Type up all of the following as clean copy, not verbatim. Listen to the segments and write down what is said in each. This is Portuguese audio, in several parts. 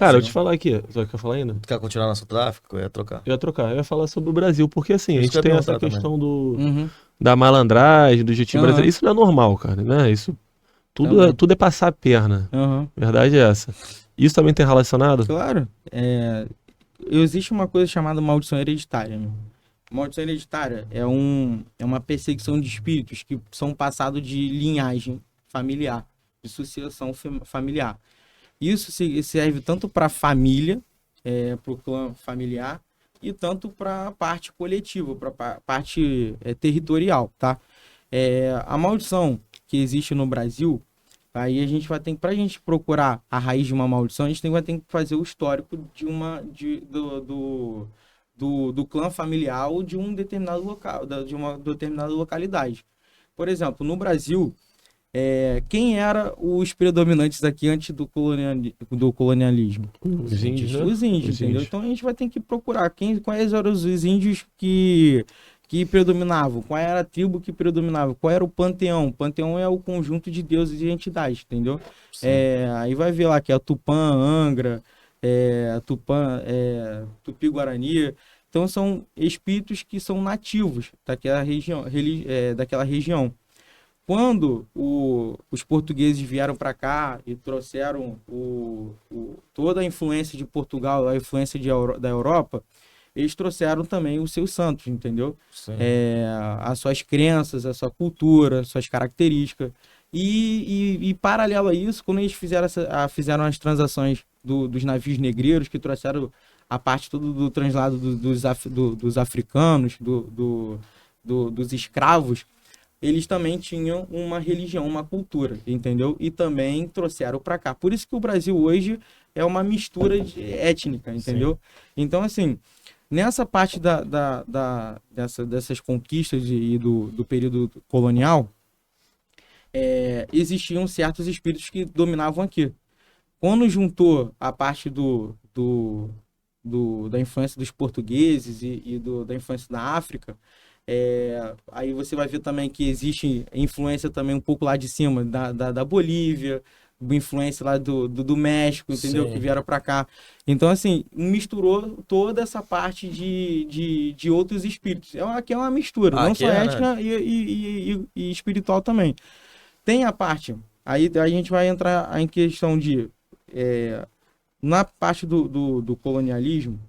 Cara, eu Sim. te falar aqui. Você quer falar ainda? Tu quer continuar nosso tráfico? Eu ia trocar. Eu ia trocar, eu ia falar sobre o Brasil, porque assim, a Isso que gente eu ia tem essa perguntar questão Uhum. da malandragem, do jeitinho brasileiro. Aham. Isso não é normal, cara, né? Isso Também. tudo é passar a perna. Aham. Verdade é essa. Isso também tem relacionado? Claro. Existe uma coisa chamada maldição hereditária, né? Maldição hereditária é uma perseguição de espíritos que são passados de linhagem familiar, de sucessão familiar. Isso serve tanto para a família, para o clã familiar, e tanto para a parte coletiva, para a parte territorial, tá? A maldição que existe no Brasil, aí a gente vai ter que, para a gente procurar a raiz de uma maldição, a gente vai ter que fazer o histórico do clã familiar ou de um determinado local, de uma determinada localidade. Por exemplo, no Brasil, quem eram os predominantes aqui antes do colonialismo? Os índios, né? Os índios, Os entendeu? índios. Então a gente vai ter que procurar quais eram os índios que predominavam, qual era a tribo que predominava, qual era o panteão. O panteão é o conjunto de deuses e entidades, entendeu? Aí vai ver lá que é a Tupã, Angra, Tupi-Guarani. Então são espíritos que são nativos daquela região. Quando os portugueses vieram para cá e trouxeram toda a influência de Portugal, a influência da Europa, eles trouxeram também os seus santos, entendeu? As suas crenças, a sua cultura, suas características. E paralelo a isso, quando eles fizeram as transações dos navios negreiros, que trouxeram a parte do translado dos africanos, dos escravos, eles também tinham uma religião, uma cultura, entendeu? E também trouxeram para cá. Por isso que o Brasil hoje é uma mistura étnica, entendeu? Sim. Então, assim, nessa parte dessas conquistas e do período colonial, existiam certos espíritos que dominavam aqui. Quando juntou a parte da influência dos portugueses e da influência da África, aí você vai ver também que existe influência também um pouco lá de cima da Bolívia, influência lá do México, entendeu? Sim. Que vieram para cá. Então, assim, misturou toda essa parte de outros espíritos. Aqui é uma mistura, não só étnica, né? e espiritual também. Tem a parte, aí a gente vai entrar em questão de, na parte do colonialismo,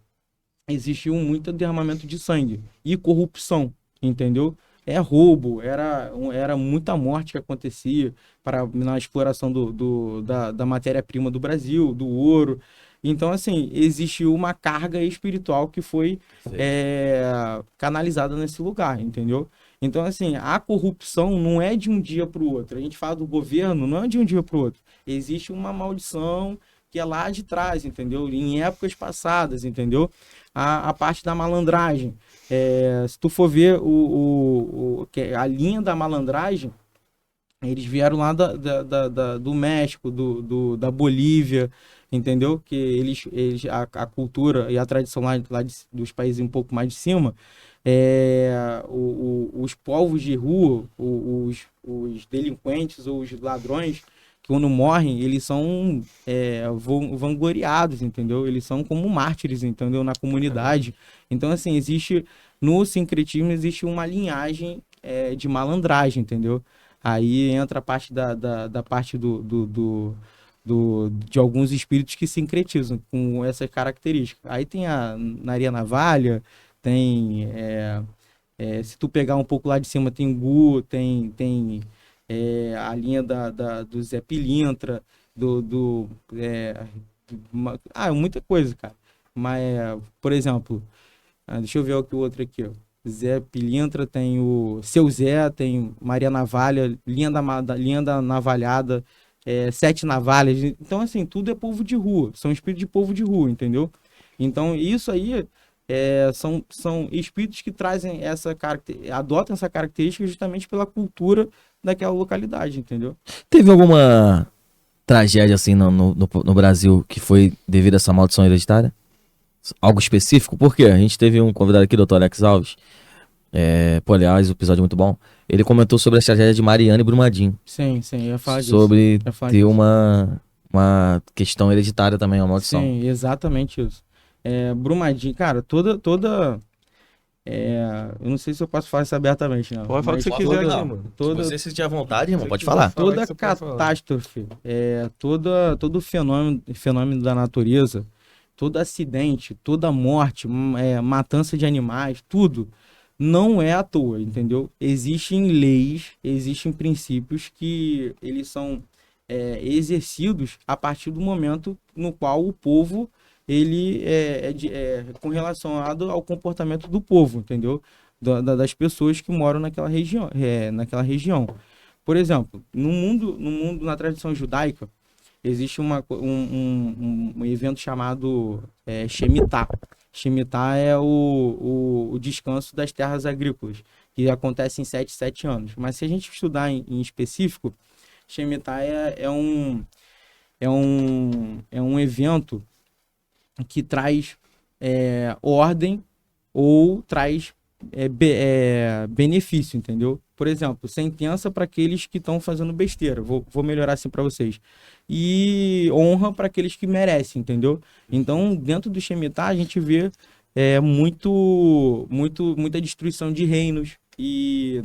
existiu muito derramamento de sangue e corrupção, entendeu? Roubo, era muita morte que acontecia na exploração da matéria-prima do Brasil, do ouro. Então, assim, existiu uma carga espiritual que foi canalizada nesse lugar, entendeu? Então, assim, a corrupção não é de um dia para o outro. A gente fala do governo, não é de um dia para o outro. Existe uma maldição que é lá de trás, entendeu? Em épocas passadas, entendeu? A parte da malandragem. Se tu for ver a linha da malandragem, eles vieram lá do México, da Bolívia, entendeu? Que a cultura e a tradição lá dos países um pouco mais de cima, os povos de rua, os delinquentes ou os ladrões, que quando morrem, eles são vangloriados, entendeu? Eles são como mártires, entendeu? Na comunidade. Então, assim, no sincretismo existe uma linhagem de malandragem, entendeu? Aí entra a parte da parte de alguns espíritos que sincretizam com essas características. Aí tem a Maria Navalha, tem... se tu pegar um pouco lá de cima, tem Gu, tem a linha do Zé Pilintra, muita coisa, cara. Mas, por exemplo, deixa eu ver o outro aqui, ó. Zé Pilintra, tem o Seu Zé, tem Maria Navalha, linha da Navalhada, Sete Navalhas. Então, assim, tudo é povo de rua, são espíritos de povo de rua, entendeu? Então, isso aí são espíritos que trazem adotam essa característica justamente pela cultura daquela localidade, entendeu? Teve alguma tragédia assim no Brasil que foi devido a essa maldição hereditária? Algo específico? Porque a gente teve um convidado aqui, Dr. Alex Alves, aliás, o episódio é muito bom. Ele comentou sobre a tragédia de Mariana e Brumadinho. Sim, eu ia falar disso. Sobre ter uma questão hereditária também, uma maldição. Sim, exatamente isso. Brumadinho, cara, eu não sei se eu posso falar isso abertamente, não. Pode falar o que você quiser aqui, mano. Toda, Se você sentir à vontade, irmão, Se pode quiser falar. falar. toda que você pode falar. catástrofe, todo fenômeno da natureza, todo acidente, toda morte, matança de animais, tudo, não é à toa, entendeu? Existem leis, existem princípios que eles são exercidos a partir do momento no qual o povo ele com relacionado ao comportamento do povo, entendeu? Das pessoas que moram naquela região. Por exemplo, no mundo, na tradição judaica, existe um evento chamado Shemitah. Shemitah é o descanso das terras agrícolas, que acontece em 7 anos. Mas se a gente estudar em específico, Shemitah é um evento que traz ordem ou traz benefício, entendeu? Por exemplo, sentença para aqueles que estão fazendo besteira. Vou melhorar assim para vocês. E honra para aqueles que merecem, entendeu? Então, dentro do Shemitah, a gente vê muita destruição de reinos e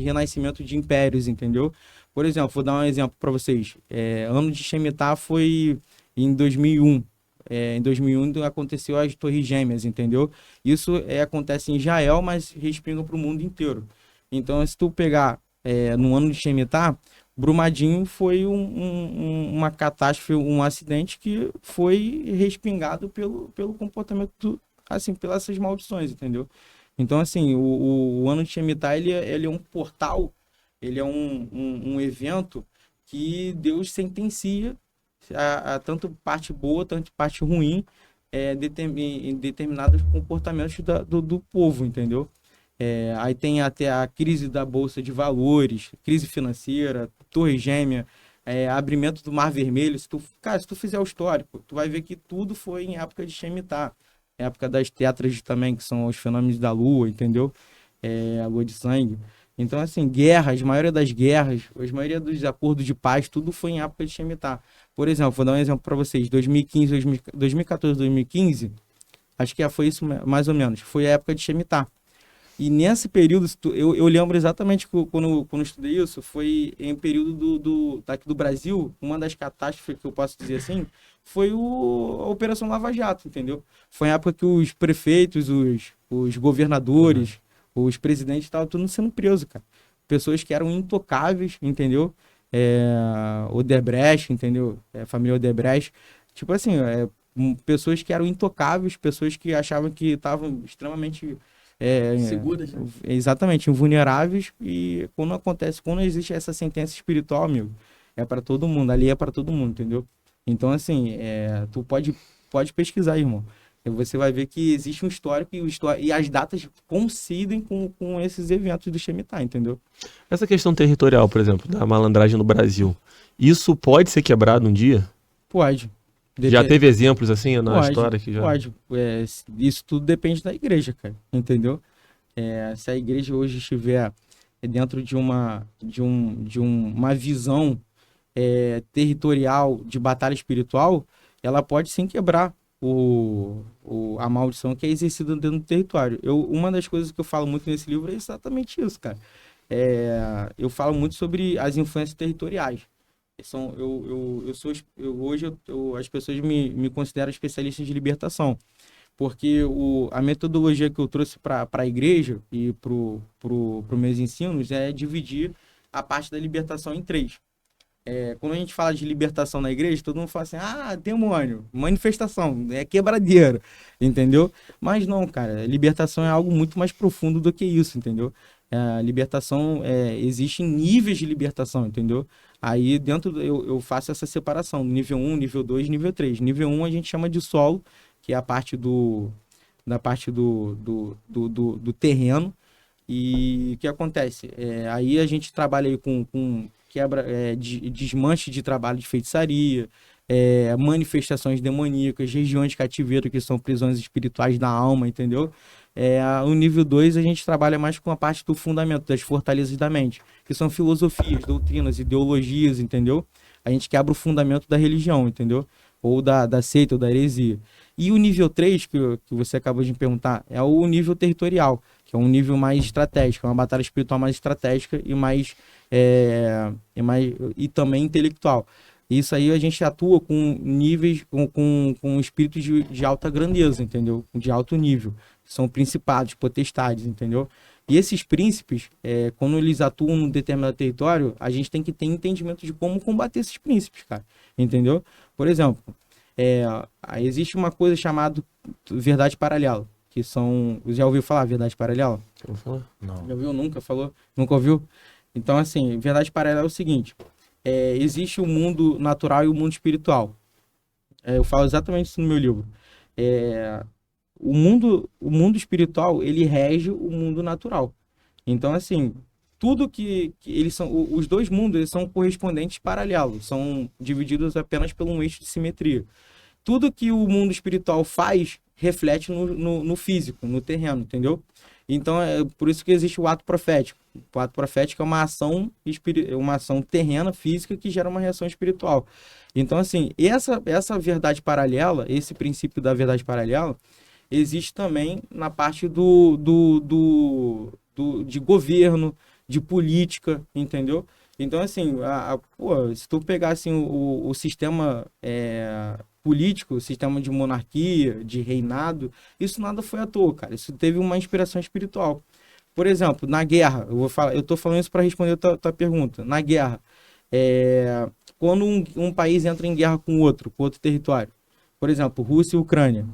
renascimento de impérios, entendeu? Por exemplo, vou dar um exemplo para vocês. Ano de Shemitah foi em 2001. Em 2001 aconteceu as Torres Gêmeas, entendeu? Isso acontece em Israel, mas respinga para o mundo inteiro. Então, se tu pegar no ano de Shemitah, Brumadinho foi uma catástrofe, um acidente que foi respingado pelo comportamento, assim, pelas essas maldições, entendeu? Então, assim, o ano de Shemitah, ele é um portal, ele é um evento que Deus sentencia a tanto parte boa, tanto parte ruim, em determinados comportamentos do povo, entendeu? Aí tem até a crise da Bolsa de Valores, crise financeira, Torre Gêmea, abrimento do Mar Vermelho. Se tu fizer o histórico, tu vai ver que tudo foi em época de Shemitah, época das tétras também, que são os fenômenos da Lua, entendeu? A Lua de Sangue. Então, assim, guerras, a maioria das guerras, a maioria dos acordos de paz, tudo foi em época de Shemitah. Por exemplo, vou dar um exemplo para vocês. 2014, 2015, acho que foi isso mais ou menos. Foi a época de Shemitah. E nesse período, eu lembro exatamente quando eu estudei isso, foi em período daqui do Brasil, uma das catástrofes que eu posso dizer assim, foi a Operação Lava Jato, entendeu? Foi a época que os prefeitos, os governadores, os presidentes estavam tudo sendo presos, cara. Pessoas que eram intocáveis, entendeu? Odebrecht, entendeu? Família Odebrecht. Tipo assim, pessoas que eram intocáveis, pessoas que achavam que estavam extremamente... seguras. Exatamente, invulneráveis. E quando existe essa sentença espiritual, amigo, é para todo mundo, ali é para todo mundo, entendeu? Então, assim, tu pode pesquisar, irmão. Você vai ver que existe um histórico e as datas coincidem com esses eventos do Shemitah, entendeu? Essa questão territorial, por exemplo, da malandragem no Brasil, isso pode ser quebrado um dia? Pode. Já teve exemplos assim na história que já... Pode. Isso tudo depende da igreja, cara, entendeu? Se a igreja hoje estiver dentro de uma visão territorial de batalha espiritual, ela pode sim quebrar a maldição que é exercida dentro do território. Uma das coisas que eu falo muito nesse livro é exatamente isso, cara. Eu falo muito sobre as influências territoriais. Hoje as pessoas me consideram especialista de libertação, porque a metodologia que eu trouxe para a igreja e para os meus ensinos é dividir a parte da libertação em 3. Quando a gente fala de libertação na igreja, todo mundo fala assim, demônio, manifestação, quebradeira, entendeu? Mas não, cara, libertação é algo muito mais profundo do que isso, entendeu? A libertação, existem níveis de libertação, entendeu? Aí dentro eu faço essa separação, nível 1, nível 2, nível 3. Nível 1 a gente chama de solo, que é a parte do terreno. E o que acontece? Aí a gente trabalha aí com quebra, desmanche de trabalho de feitiçaria, manifestações demoníacas, regiões de cativeiro, que são prisões espirituais da alma, entendeu? O nível 2 a gente trabalha mais com a parte do fundamento, das fortalezas da mente, que são filosofias, doutrinas, ideologias, entendeu? a gente quebra o fundamento da religião, entendeu? Ou da seita, ou da heresia. E o nível 3, que você acabou de me perguntar, é o nível territorial, que é um nível mais estratégico, é uma batalha espiritual mais estratégica e também intelectual. Isso aí a gente atua com níveis, com espíritos de alta grandeza, entendeu? De alto nível. São principados, potestades, entendeu? E esses príncipes, quando eles atuam num determinado território, a gente tem que ter entendimento de como combater esses príncipes, cara. Entendeu? Por exemplo, existe uma coisa chamada verdade paralela, que são... Já ouviu falar verdade paralela? Vou falar. Não. Já ouviu? Nunca falou? Nunca ouviu? Então, assim, verdade paralela é o seguinte... existe o mundo natural e o mundo espiritual. Eu falo exatamente isso no meu livro. O mundo espiritual, ele rege o mundo natural. Então, assim, tudo que eles são... Os dois mundos, eles são correspondentes paralelos. São divididos apenas por um eixo de simetria. Tudo que o mundo espiritual faz, reflete no físico, no terreno, entendeu? Então, é por isso que existe o ato profético. O ato profético é uma ação terrena, física, que gera uma reação espiritual. Então, assim, essa verdade paralela, esse princípio da verdade paralela, existe também na parte de governo, de política, entendeu? Então, assim, se tu pegar assim, o sistema político, o sistema de monarquia, de reinado, isso nada foi à toa, cara. Isso teve uma inspiração espiritual. Por exemplo, na guerra, eu tô falando isso para responder a tua pergunta. Na guerra, quando um país entra em guerra com outro território, por exemplo, Rússia e Ucrânia,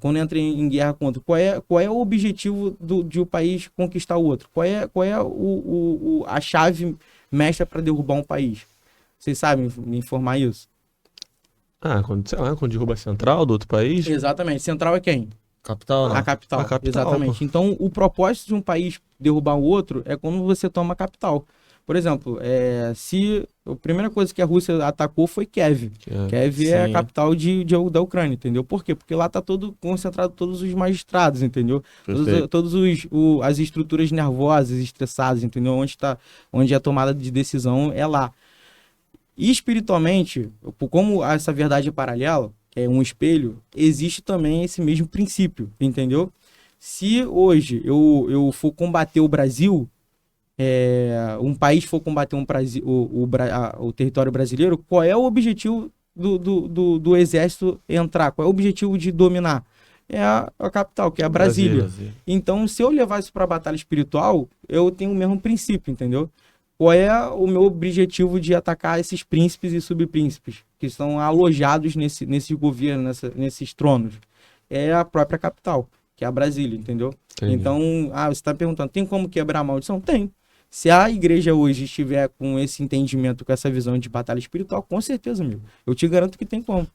quando entra em guerra com outro, qual é o objetivo de o país conquistar o outro? Qual é a chave mestra para derrubar um país? Vocês sabem me informar isso? Quando derruba a central do outro país. Exatamente. Central é quem? Capital, né? A capital. A capital, Exatamente. pô. Então, o propósito de um país derrubar o outro é quando você toma a capital. Por exemplo, se a primeira coisa que a Rússia atacou foi Kiev. Kiev é a Sim. capital da Ucrânia, entendeu? Por quê? Porque lá tá todo concentrado todos os magistrados, entendeu? Perfeito. Todas as estruturas nervosas, estressadas, entendeu? Onde a tomada de decisão é lá. E espiritualmente, como essa verdade é paralela, é um espelho, existe também esse mesmo princípio, entendeu? Se hoje eu for combater o Brasil, um país for combater o território brasileiro, qual é o objetivo do exército entrar? Qual é o objetivo de dominar? É a capital, que é a Brasília. Então, se eu levar isso para a batalha espiritual, eu tenho o mesmo princípio, entendeu? Qual é o meu objetivo de atacar esses príncipes e subpríncipes que estão alojados nesse governo, nesses tronos? É a própria capital, que é a Brasília, entendeu? Entendi. Então, você está perguntando, tem como quebrar a maldição? Tem. Se a igreja hoje estiver com esse entendimento, com essa visão de batalha espiritual, com certeza, amigo. Eu te garanto que tem como.